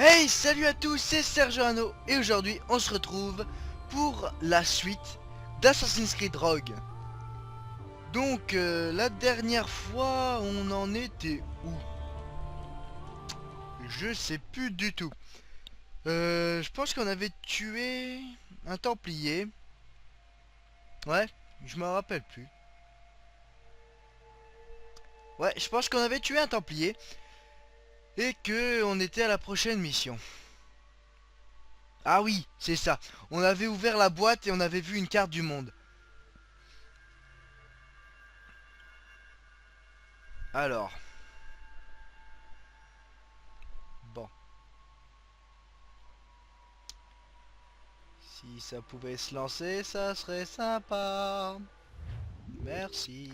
Hey, salut à tous, c'est Sergio et aujourd'hui on se retrouve pour la suite d'Assassin's Creed Rogue. Donc la dernière fois on en était où? Je sais plus du tout. Je pense qu'on avait tué un Templier. Ouais, je me rappelle plus. Ouais, je pense qu'on avait tué un Templier et que on était à la prochaine mission. Ah oui, c'est ça. On avait ouvert la boîte et on avait vu une carte du monde. Alors, bon. Si ça pouvait se lancer, ça serait sympa. Merci.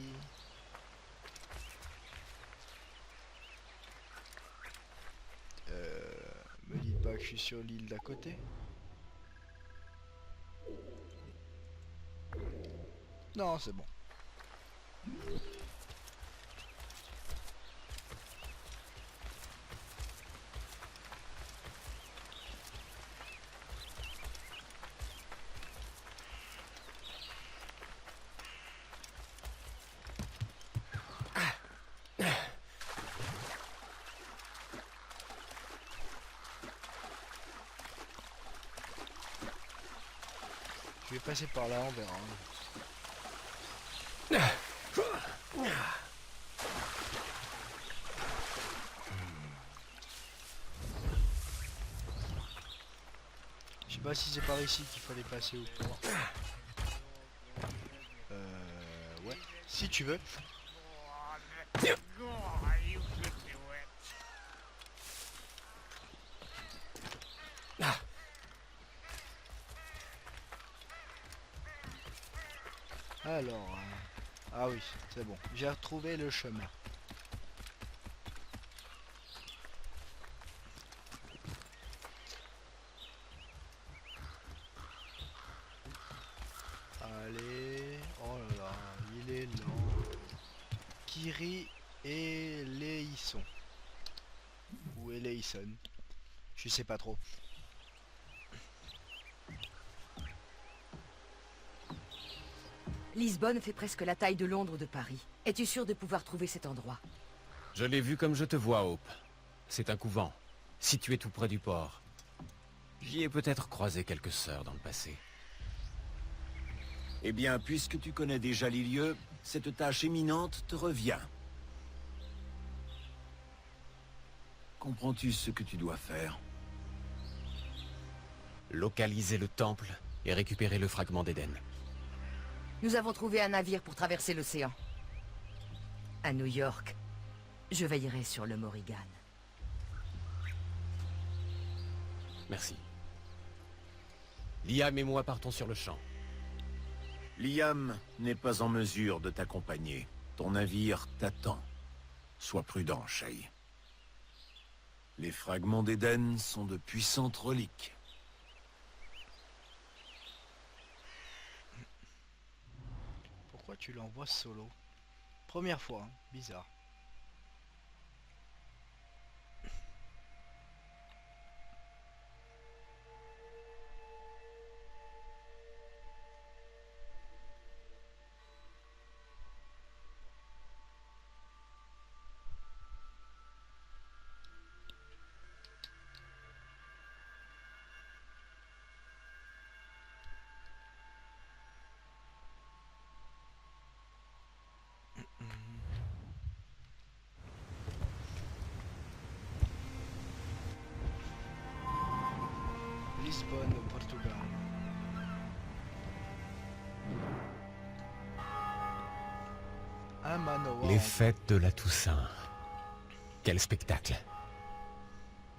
Me dites pas que je suis sur l'île d'à côté. Non, c'est bon. Je vais passer par là, on verra. Je sais pas si c'est par ici qu'il fallait passer ou pas. Ouais. Si tu veux. Alors. Ah oui, c'est bon. J'ai retrouvé le chemin. Allez. Oh là là, il est lent. Kiri et Leisson. Ou Eleison. Je sais pas trop. Lisbonne fait presque la taille de Londres ou de Paris. Es-tu sûr de pouvoir trouver cet endroit? Je l'ai vu comme je te vois, Hope. C'est un couvent, situé tout près du port. J'y ai peut-être croisé quelques sœurs dans le passé. Eh bien, puisque tu connais déjà les lieux, cette tâche éminente te revient. Comprends-tu ce que tu dois faire? Localiser le temple et récupérer le fragment d'Éden. Nous avons trouvé un navire pour traverser l'océan. À New York, je veillerai sur le Morrigan. Merci. Liam et moi partons sur le champ. Liam n'est pas en mesure de t'accompagner. Ton navire t'attend. Sois prudent, Shay. Les fragments d'Éden sont de puissantes reliques. Pourquoi tu l'envoies solo? Première fois, hein. Bizarre. Lisbonne au Portugal. Un manoir. Les fêtes de la Toussaint. Quel spectacle.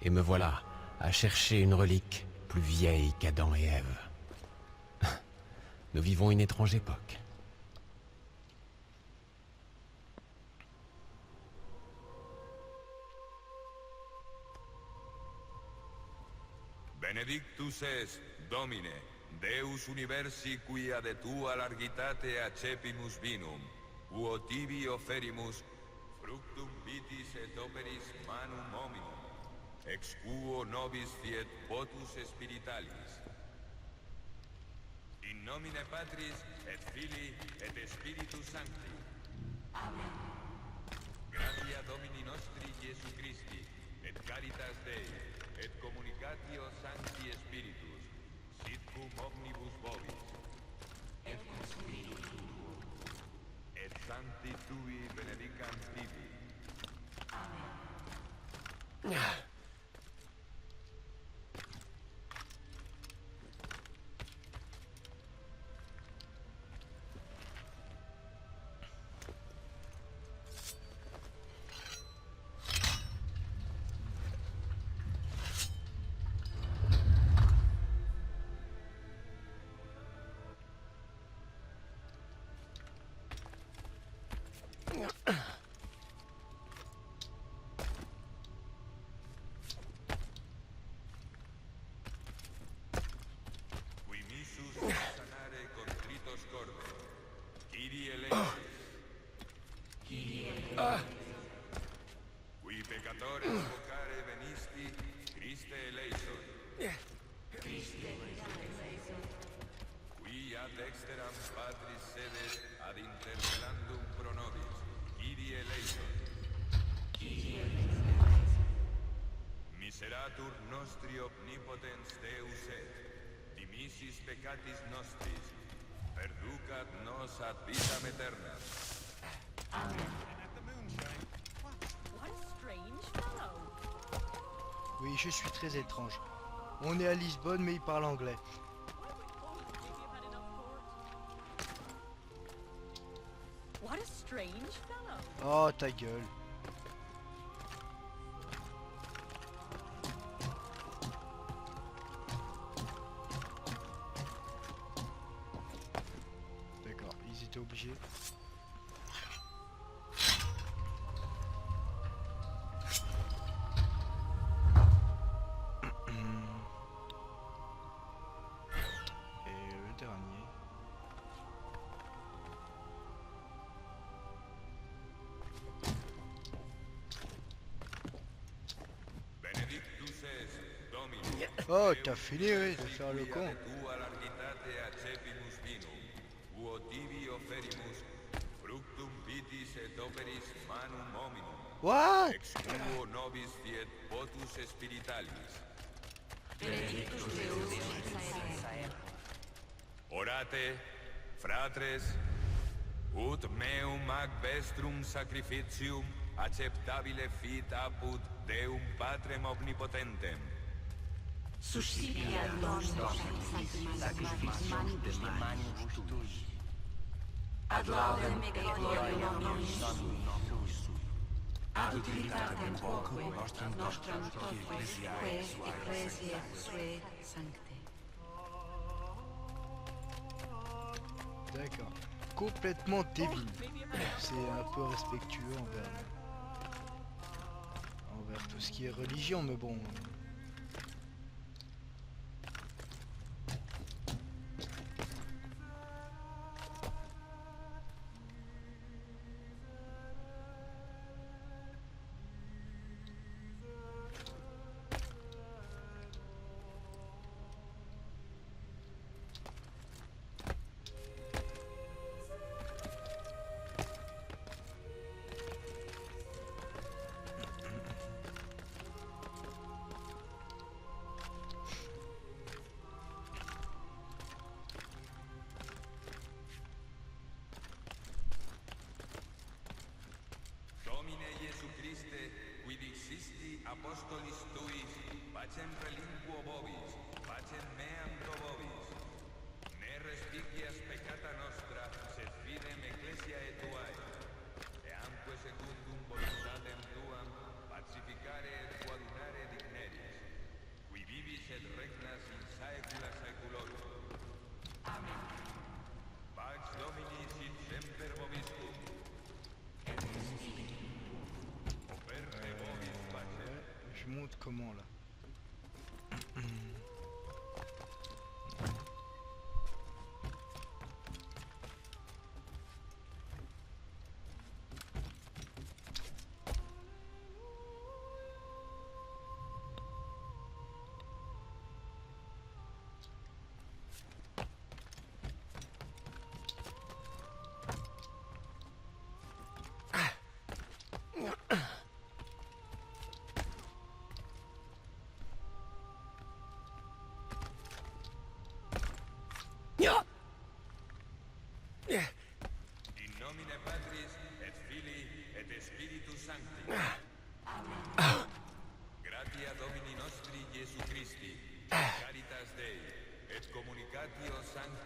Et me voilà à chercher une relique plus vieille qu'Adam et Ève. Nous vivons une étrange époque. Benedictus est, Domine, Deus universi quia de tua largitate accepimus vinum, uo tibi offerimus fructum vitis et operis manum hominum. ex quo nobis fiet potus spiritualis. In nomine Patris et Filii et Spiritus Sancti. Amen. Gratia Domini nostri Iesu Christi, et caritas Dei, et communicatio Sancti Spiritus, sit cum omnibus vobis. Et cum spiritu tuo. Et sancti tui benedicam tibi. Amen. Qui missus sanare contritos corde, Kyrie eleison. Kyrie eleison. Qui peccatores vocare venisti, Christe eleison. Christe eleison. Qui ad exteram Patris sedet ad interpellandum pro nobis, Kyrie eleison. Kyrie eleison. Miseratur nostri omnipotens Deus et, dimissis peccatis nostris, perducat nos ad vitam aeterna. What a strange fellow. Oui, je suis très étrange. On est à Lisbonne, mais il parle anglais. What a strange fellow. Oh, ta gueule. D'accord, ils étaient obligés. Et le dernier. Benedictus es, Domini. Oh, t'as fini, oui, de faire le con. Tua largitate accepimus vinum, quo tibi offerimus, fructum vitis et operis manum hominum. What? Ex quo nobis fiet potus spiritualis. Orate, fratres, ut meum ac vestrum sacrificium acceptabile fit apud Deum Patrem omnipotentem. Suscipiat nos sacrificium manibus tui. Ad laudem et gloriam nominis tuus. Ad utilitatem quoque nostram ecclesiae suae sancte. D'accord. Complètement débile. C'est un peu respectueux envers tout ce qui est religion, mais bon. Domine Iesu Christe, qui dixisti apostolis tuis, pacem relinquo vobis, pacem meam pro vobis. Ne respicias peccata nostra, sed fidem ecclesiae tuae. Eamque secundum voluntatem tuam, pacificare et coadunare digneris, qui vivis et regnas in saecula saeculorum. Amen. Pax Domini sit semper vobiscum. Je montre comment là.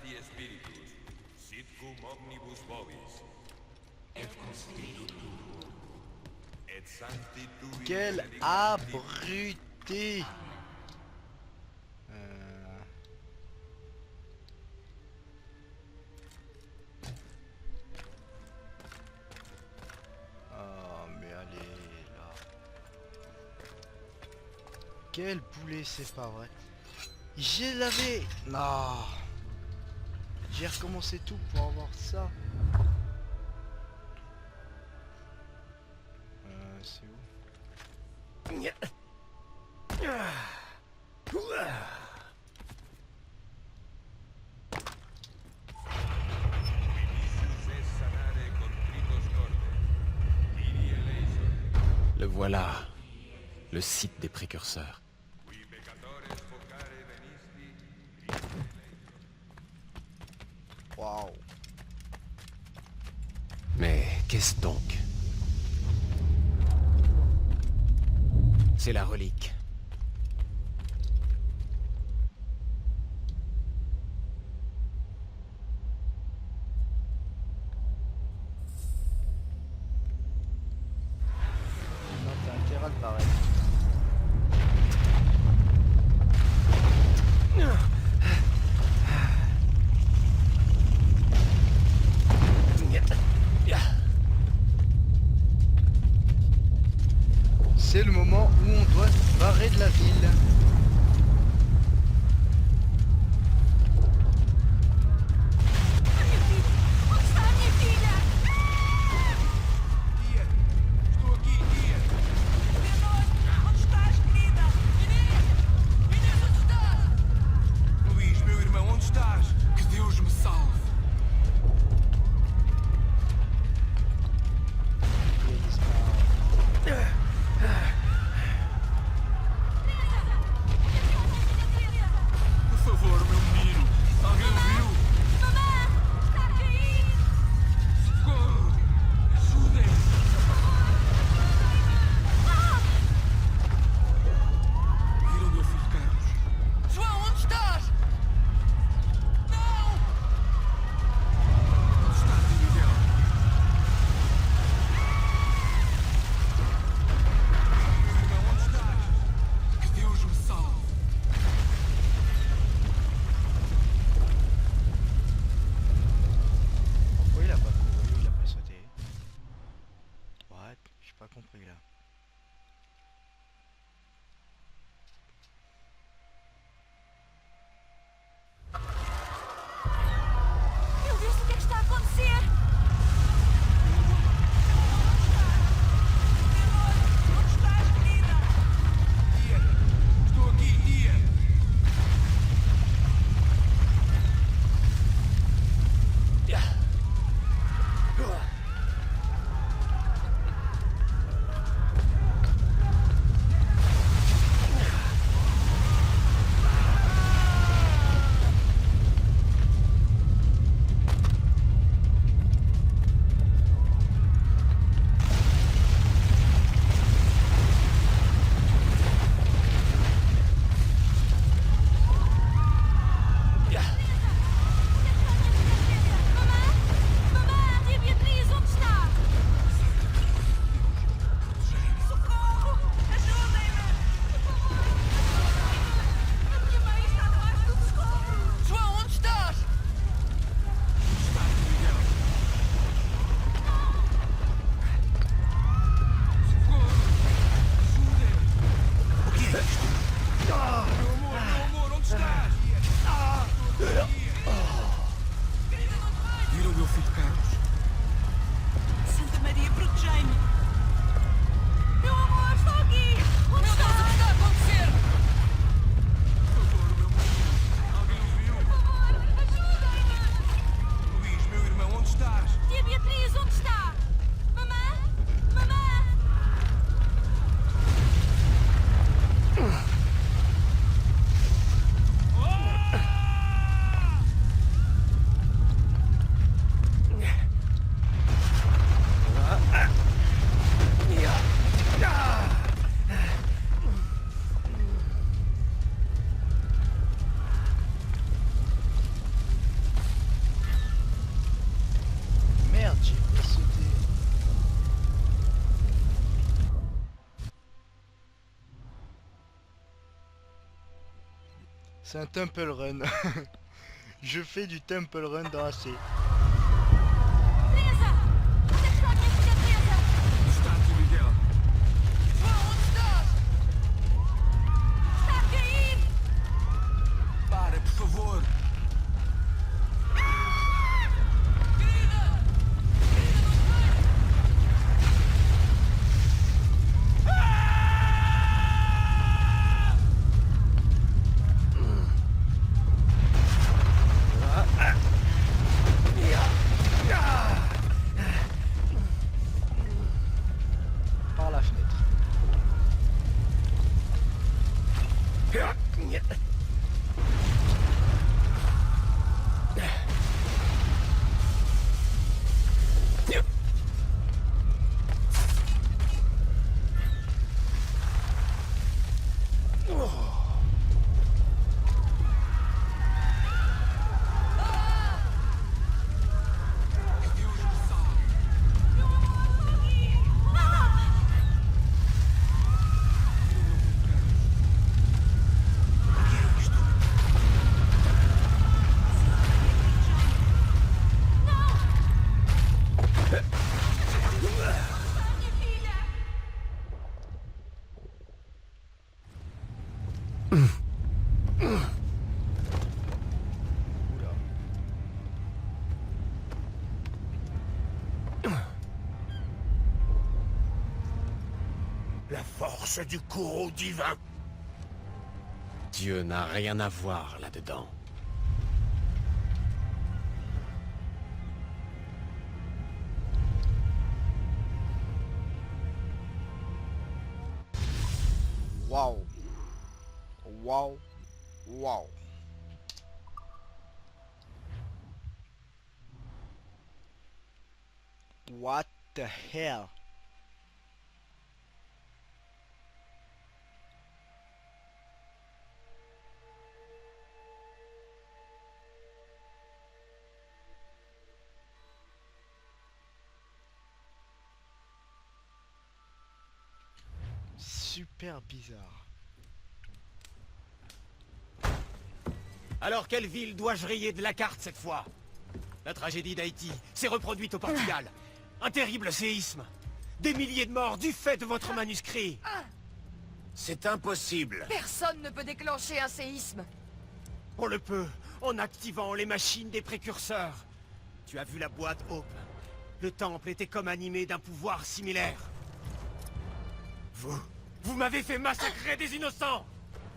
Sancti Spiritus, sit cum omnibus vobis. Et sancti tui Quel benedicti. abruti. Oh mais allez là. Quel boulet, c'est pas vrai. J'ai lavé. Non. J'ai recommencé tout pour avoir ça. C'est où? Le voilà, le site des précurseurs. Waouh. Mais qu'est-ce donc? C'est la relique. Non, t'as intérêt à le paraître. C'est le moment où on doit se barrer de la ville. Estou aqui, Tia! Onde estás, querida? Inês, onde estás? Luís, meu irmão, onde estás? Que Deus me salve! Por favor, meu menino! Alguém viu? Mamãe! Está a cair! Socorro! Ajudem! Viram meu filho Carlos? João, onde estás? Não! Onde está, tia Miguel? Meu irmão, onde estás? Que Deus me salve! Pourquoi il a pas couru, il a pas sauté? What? J'ai pas compris là. Meu Deus, o que é que está a acontecer? Onde estás, querida? Tia! Estou aqui, tia! Mamãe, tia Beatriz, onde está? Socorro! Ajudem-me! A minha mãe está debaixo do escombro. João, onde estás? Onde está, tia Miguel? Socorro! Ajudem-me! O que é isto? Meu amor, onde estás? Viram meu filho Carlos? Santa Maria, protegei-me. Meu amor, estou aqui. Onde está? O que está a acontecer? Por favor, meu menino! Alguém o viu? Por favor, ajudem-me. Luís, meu irmão, onde estás? Tia Beatriz, onde está? Mamãe? Mamãe? J'ai pas sauté. C'est un temple run. Je fais du temple run dans AC. Teresa! Onde é que está a minha filha Teresa? Está aqui, Miguel. João, onde estás? Está a cair! Para, por favor. Querida! Querida, não sei! Par la fenêtre. Que Deus me salve. Meu amor, aqui! Ah! O que é isto? A minha filha! Oula. La force du courroux divin. Dieu n'a rien à voir là-dedans. Waouh. Waouh. Waouh. What the hell? Super bizarre. Alors quelle ville dois-je rayer de la carte cette fois? La tragédie d'Haïti s'est reproduite au Portugal. Un terrible séisme. Des milliers de morts du fait de votre manuscrit. C'est impossible. Personne ne peut déclencher un séisme. On le peut, en activant les machines des précurseurs. Tu as vu la boîte Hope. Le temple était comme animé d'un pouvoir similaire. Vous m'avez fait massacrer des innocents.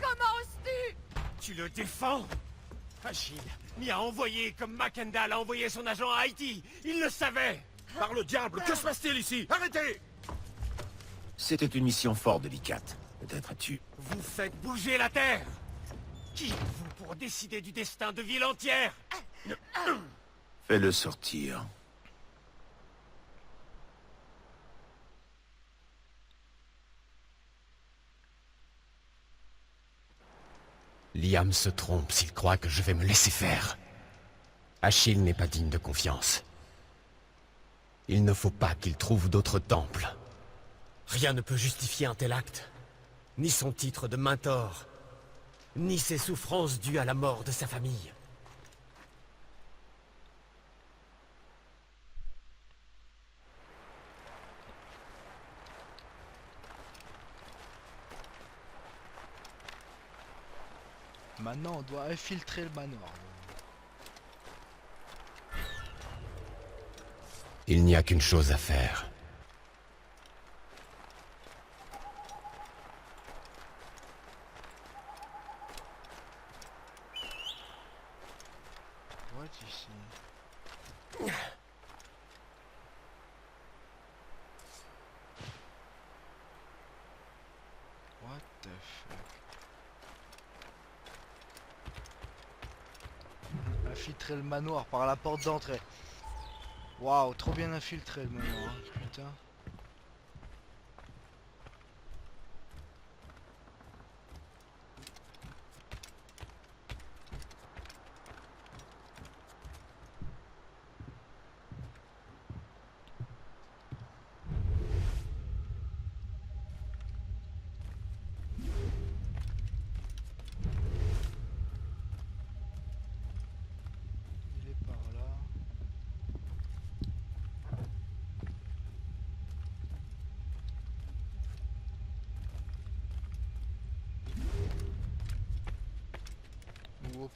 Comment oses-tu? Tu le défends? Achille m'y a envoyé comme Macandal a envoyé son agent à Haïti. Il le savait. Par le diable, que se passe-t-il ici? Arrêtez! C'était une mission fort délicate. Peut-être as-tu... Vous faites bouger la terre. Qui êtes-vous pour décider du destin de villes entières? Fais-le sortir. Liam se trompe s'il croit que je vais me laisser faire. Achille n'est pas digne de confiance. Il ne faut pas qu'il trouve d'autres temples. Rien ne peut justifier un tel acte. Ni son titre de mentor, ni ses souffrances dues à la mort de sa famille. Maintenant, on doit infiltrer le manoir. Il n'y a qu'une chose à faire. What ici? What the fuck? Infiltrer le manoir par la porte d'entrée. Waouh, trop bien infiltré le manoir, hein, putain.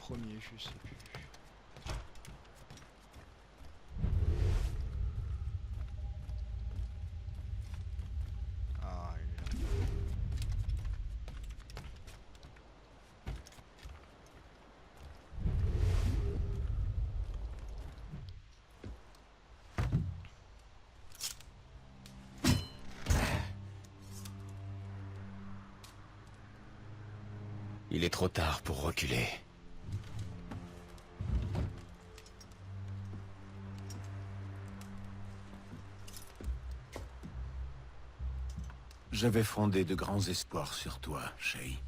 premier, je sais plus. Ah, il est là. Il est trop tard pour reculer. J'avais fondé de grands espoirs sur toi, Shay.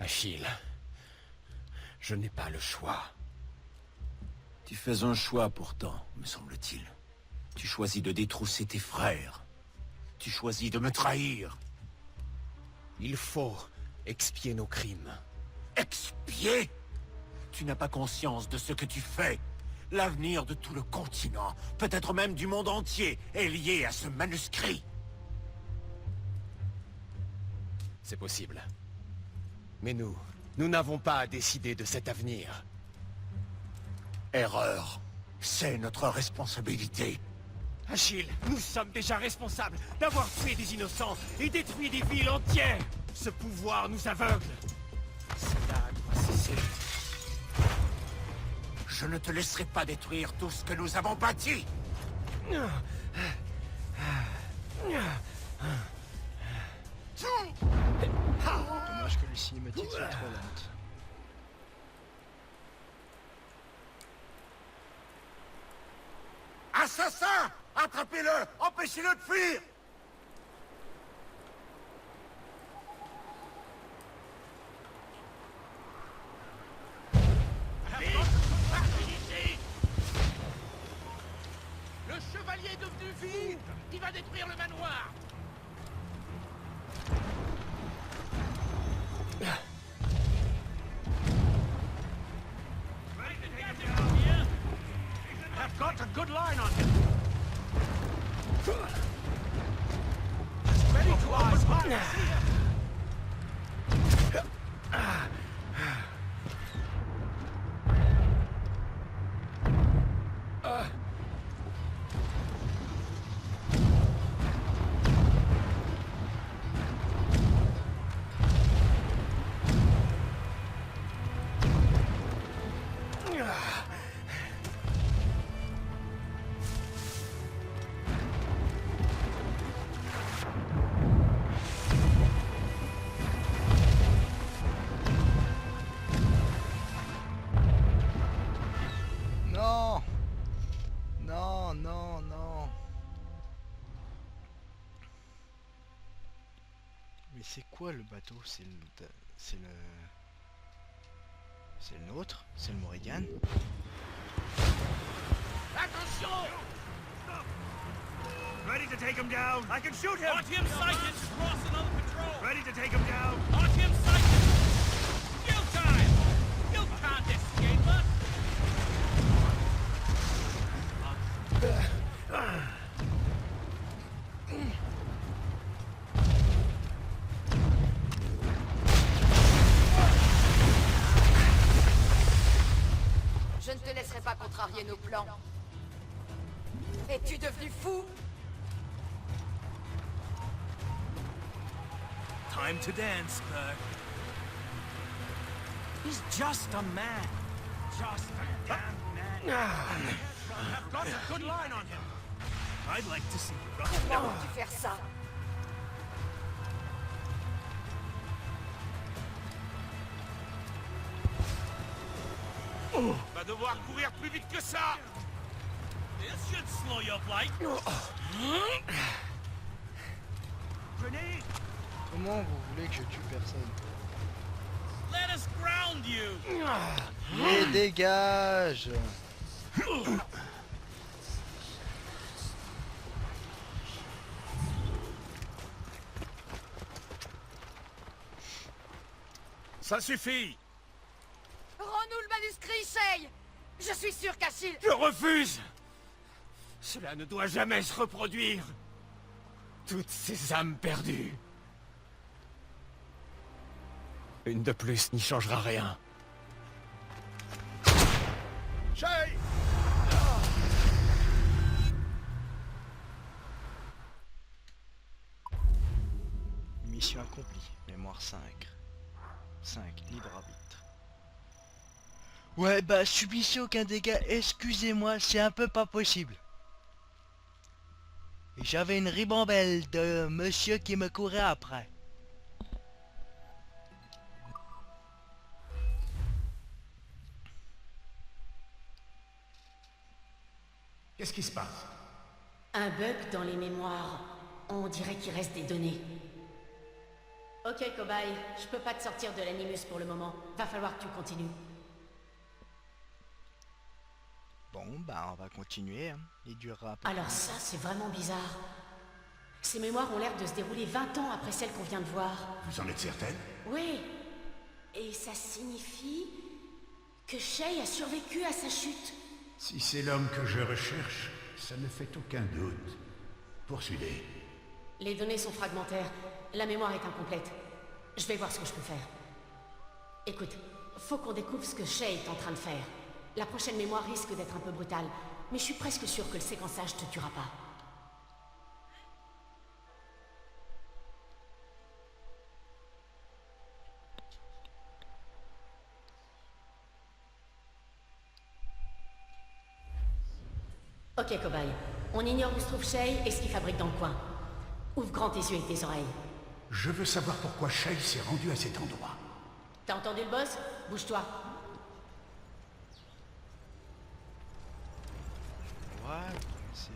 Achille, je n'ai pas le choix. Tu fais un choix pourtant, me semble-t-il. Tu choisis de détrousser tes frères. Tu choisis de me trahir. Il faut expier nos crimes. Expier? Tu n'as pas conscience de ce que tu fais. L'avenir de tout le continent, peut-être même du monde entier, est lié à ce manuscrit. C'est possible. Mais nous n'avons pas à décider de cet avenir. Erreur. C'est notre responsabilité. Achille, nous sommes déjà responsables d'avoir tué des innocents et détruit des villes entières. Ce pouvoir nous aveugle. Cela doit cesser. Je ne te laisserai pas détruire tout ce que nous avons bâti. Dommage que les cinématiques soient trop lentes. Assassin! Attrapez-le! Empêchez-le de fuir! Le chevalier est devenu vide. Il va détruire le manoir. I've got a good line on him. Ready to open fire. Non! Non, non, non. Mais c'est quoi le bateau? C'est le... C'est le... C'est le nôtre? C'est le Morrigan? Attention! Ready to take him down. I can shoot him. RTM sighted. Cross another patrol. Ready to take him down. RTM sighted. Kill time. You can't escape us. Je ne te laisserai pas contrarier nos plans. Es-tu devenu fou? Time to dance, Kirk. He's just a man. Just a damn man. I've got a good line on him. I'd like to see you. Comment peux-tu faire ça? Va devoir courir plus vite que ça. This should slow you up, like. Grenade. Comment vous voulez que je tue personne? Let us ground you. Mais dégage! Ça suffit. Rends-nous le manuscrit, Shay! Je suis sûr qu'Achille... Je refuse! Cela ne doit jamais se reproduire. Toutes ces âmes perdues. Une de plus n'y changera rien. Shay! Mission accomplie. Mémoire 5. 5. Libre arbitre. Ouais, bah, subissez aucun dégât. Excusez-moi, c'est un peu pas possible. Et j'avais une ribambelle de monsieur qui me courait après. Qu'est-ce qui se passe? Un bug dans les mémoires. On dirait qu'il reste des données. Ok, cobaye, je peux pas te sortir de l'animus pour le moment. Va falloir que tu continues. Bon, bah, on va continuer. Hein. Il durera un peu. Alors ça, c'est vraiment bizarre. Ces mémoires ont l'air de se dérouler 20 ans après celles qu'on vient de voir. Vous en êtes certaine? Oui. Et ça signifie que Shay a survécu à sa chute. Si c'est l'homme que je recherche, ça ne fait aucun doute. Poursuivez. Les données sont fragmentaires. La mémoire est incomplète. Je vais voir ce que je peux faire. Écoute, faut qu'on découvre ce que Shay est en train de faire. La prochaine mémoire risque d'être un peu brutale, mais je suis presque sûr que le séquençage te tuera pas. Ok, cobaye. On ignore où se trouve Shay et ce qu'il fabrique dans le coin. Ouvre grand tes yeux et tes oreilles. Je veux savoir pourquoi Shay s'est rendu à cet endroit. T'as entendu le boss? Bouge-toi. Ouais, c'est...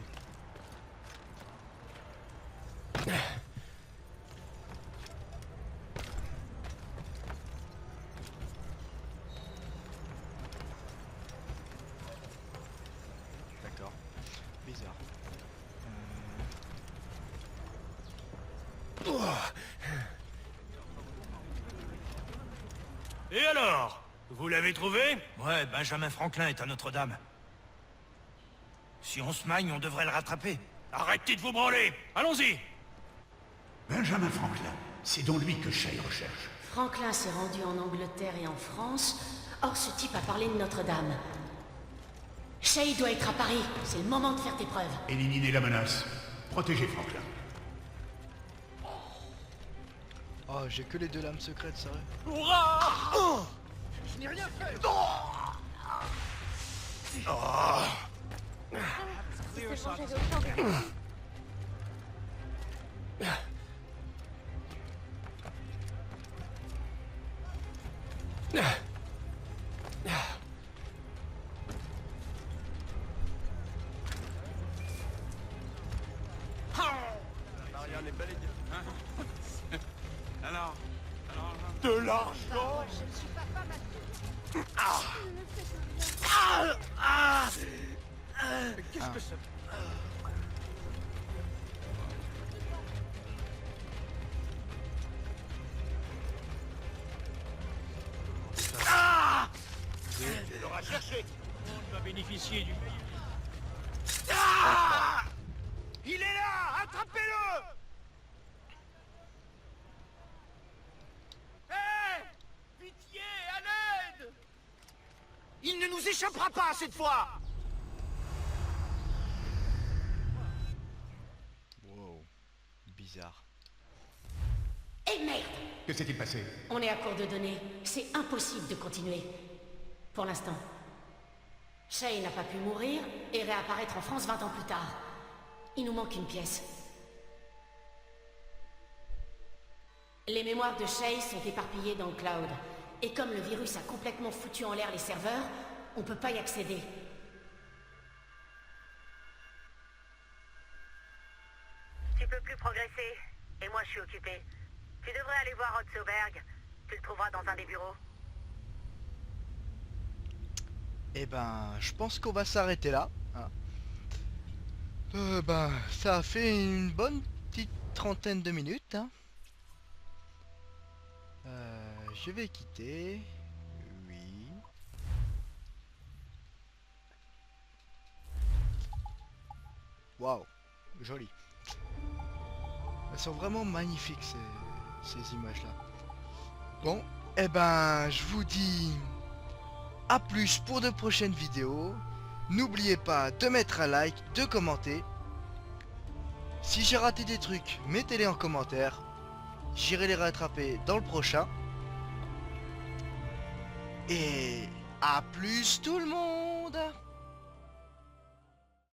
D'accord. Bizarre. Et alors? Vous l'avez trouvé? Ouais, Benjamin Franklin est à Notre-Dame. Si on se magne, on devrait le rattraper. Arrêtez de vous branler! Allons-y! Benjamin Franklin, c'est donc lui que Shay recherche. Franklin s'est rendu en Angleterre et en France. Or, ce type a parlé de Notre-Dame. Shay doit être à Paris. C'est le moment de faire tes preuves. Éliminez la menace. Protégez Franklin. Oh, j'ai que les deux lames secrètes, ça. Hurrah! Oh, Je n'ai rien fait! Marianne est bel et bien. Alors, De l'argent! qu'est-ce que c'est? Tu l'auras cherché! On doit bénéficier du meilleur. Il est là! Attrapez-le! Hé! Pitié, à l'aide! Il ne nous échappera pas cette fois! Wow. Bizarre. Eh merde! Que s'est-il passé? On est à court de données. C'est impossible de continuer. Pour l'instant. Shay n'a pas pu mourir et réapparaître en France 20 ans plus tard. Il nous manque une pièce. Les mémoires de Shay sont éparpillées dans le cloud. Et comme le virus a complètement foutu en l'air les serveurs, on peut pas y accéder. Tu peux plus progresser. Et moi, je suis occupé. Tu devrais aller voir Rod Soberg. Tu le trouveras dans un des bureaux. Eh ben, je pense qu'on va s'arrêter là. Hein. Ben, ça a fait une bonne petite trentaine de minutes. Hein. Je vais quitter. Oui. Waouh, joli. Elles sont vraiment magnifiques ces images-là. Bon, eh ben, je vous dis à plus pour de prochaines vidéos. N'oubliez pas de mettre un like, de commenter. Si j'ai raté des trucs, mettez-les en commentaire. J'irai les rattraper dans le prochain. Et à plus tout le monde!